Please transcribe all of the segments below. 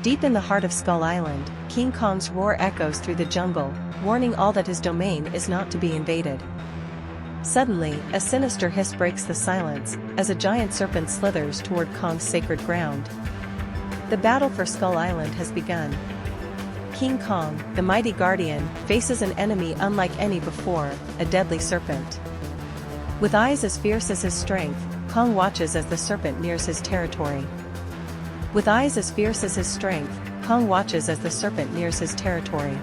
Deep in the heart of Skull Island, King Kong's roar echoes through the jungle, warning all that his domain is not to be invaded. Suddenly, a sinister hiss breaks the silence, as a giant serpent slithers toward Kong's sacred ground. The battle for Skull Island has begun. King Kong, the mighty guardian, faces an enemy unlike any before, a deadly serpent. With eyes as fierce as his strength, Kong watches as the serpent nears his territory. With eyes as fierce as his strength, Kong watches as the serpent nears his territory.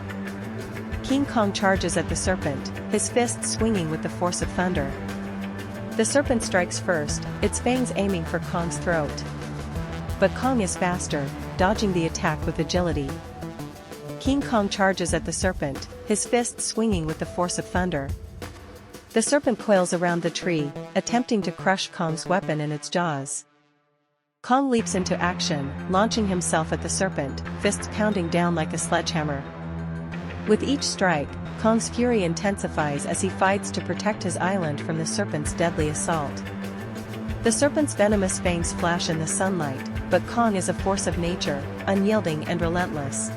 King Kong charges at the serpent, his fists swinging with the force of thunder. The serpent strikes first, its fangs aiming for Kong's throat. But Kong is faster, dodging the attack with agility. King Kong charges at the serpent, his fists swinging with the force of thunder. The serpent coils around the tree, attempting to crush Kong's weapon in its jaws. Kong leaps into action, launching himself at the serpent, fists pounding down like a sledgehammer. With each strike, Kong's fury intensifies as he fights to protect his island from the serpent's deadly assault. The serpent's venomous fangs flash in the sunlight, but Kong is a force of nature, unyielding and relentless.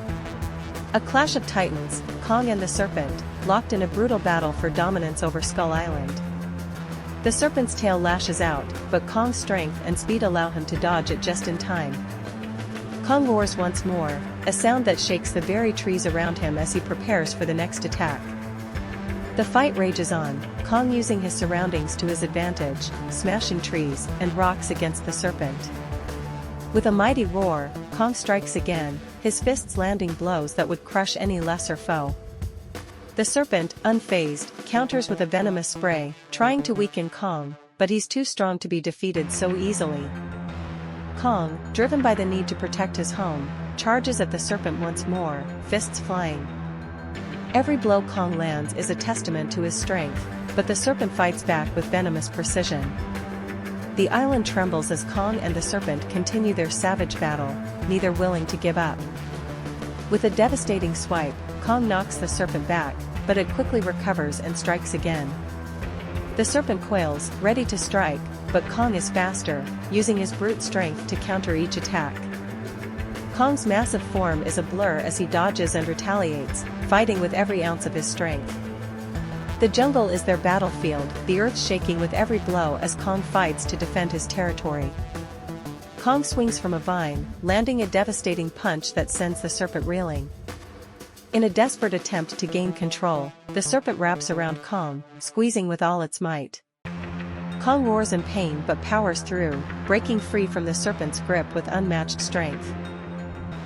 A clash of titans, Kong and the serpent, locked in a brutal battle for dominance over Skull Island. The serpent's tail lashes out, but Kong's strength and speed allow him to dodge it just in time. Kong roars once more, a sound that shakes the very trees around him as he prepares for the next attack. The fight rages on, Kong using his surroundings to his advantage, smashing trees and rocks against the serpent. With a mighty roar, Kong strikes again, his fists landing blows that would crush any lesser foe. The serpent, unfazed, counters with a venomous spray, trying to weaken Kong, but he's too strong to be defeated so easily. Kong, driven by the need to protect his home, charges at the serpent once more, fists flying. Every blow Kong lands is a testament to his strength, but the serpent fights back with venomous precision. The island trembles as Kong and the serpent continue their savage battle, neither willing to give up. With a devastating swipe, Kong knocks the serpent back, but it quickly recovers and strikes again. The serpent coils, ready to strike, but Kong is faster, using his brute strength to counter each attack. Kong's massive form is a blur as he dodges and retaliates, fighting with every ounce of his strength. The jungle is their battlefield, the earth shaking with every blow as Kong fights to defend his territory. Kong swings from a vine, landing a devastating punch that sends the serpent reeling. In a desperate attempt to gain control, the serpent wraps around Kong, squeezing with all its might. Kong roars in pain but powers through, breaking free from the serpent's grip with unmatched strength.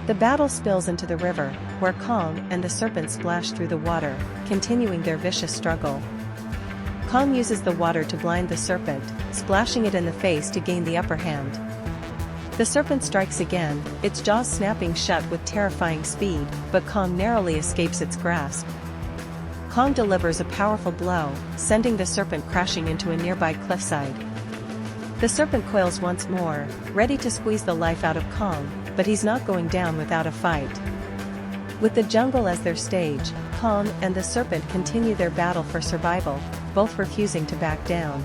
The battle spills into the river, where Kong and the serpent splash through the water, continuing their vicious struggle. Kong uses the water to blind the serpent, splashing it in the face to gain the upper hand. The serpent strikes again, its jaws snapping shut with terrifying speed, but Kong narrowly escapes its grasp. Kong delivers a powerful blow, sending the serpent crashing into a nearby cliffside. The serpent coils once more, ready to squeeze the life out of Kong, but he's not going down without a fight. With the jungle as their stage, Kong and the serpent continue their battle for survival, both refusing to back down.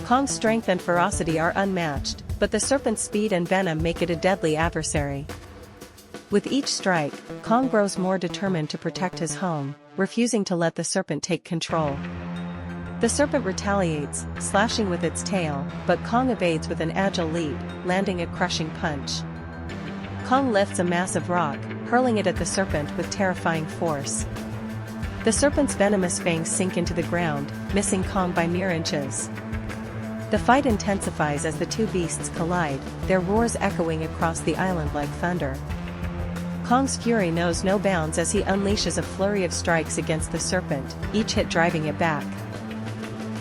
Kong's strength and ferocity are unmatched, but the serpent's speed and venom make it a deadly adversary. With each strike, Kong grows more determined to protect his home, refusing to let the serpent take control. The serpent retaliates, slashing with its tail, but Kong evades with an agile leap, landing a crushing punch. Kong lifts a massive rock, hurling it at the serpent with terrifying force. The serpent's venomous fangs sink into the ground, missing Kong by mere inches. The fight intensifies as the two beasts collide, their roars echoing across the island like thunder. Kong's fury knows no bounds as he unleashes a flurry of strikes against the serpent, each hit driving it back.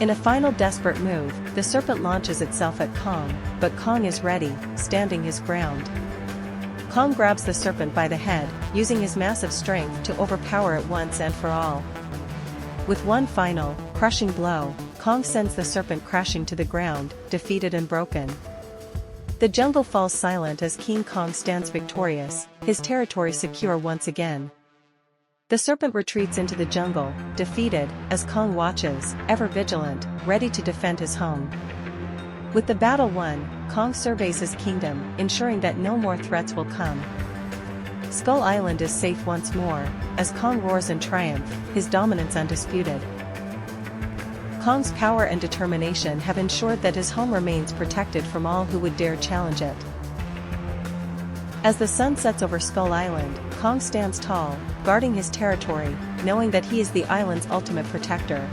In a final desperate move, the serpent launches itself at Kong, but Kong is ready, standing his ground. Kong grabs the serpent by the head, using his massive strength to overpower it once and for all. With one final, crushing blow, Kong sends the serpent crashing to the ground, defeated and broken. The jungle falls silent as King Kong stands victorious, his territory secure once again. The serpent retreats into the jungle, defeated, as Kong watches, ever vigilant, ready to defend his home. With the battle won, Kong surveys his kingdom, ensuring that no more threats will come. Skull Island is safe once more, as Kong roars in triumph, his dominance undisputed. Kong's power and determination have ensured that his home remains protected from all who would dare challenge it. As the sun sets over Skull Island, Kong stands tall, guarding his territory, knowing that he is the island's ultimate protector.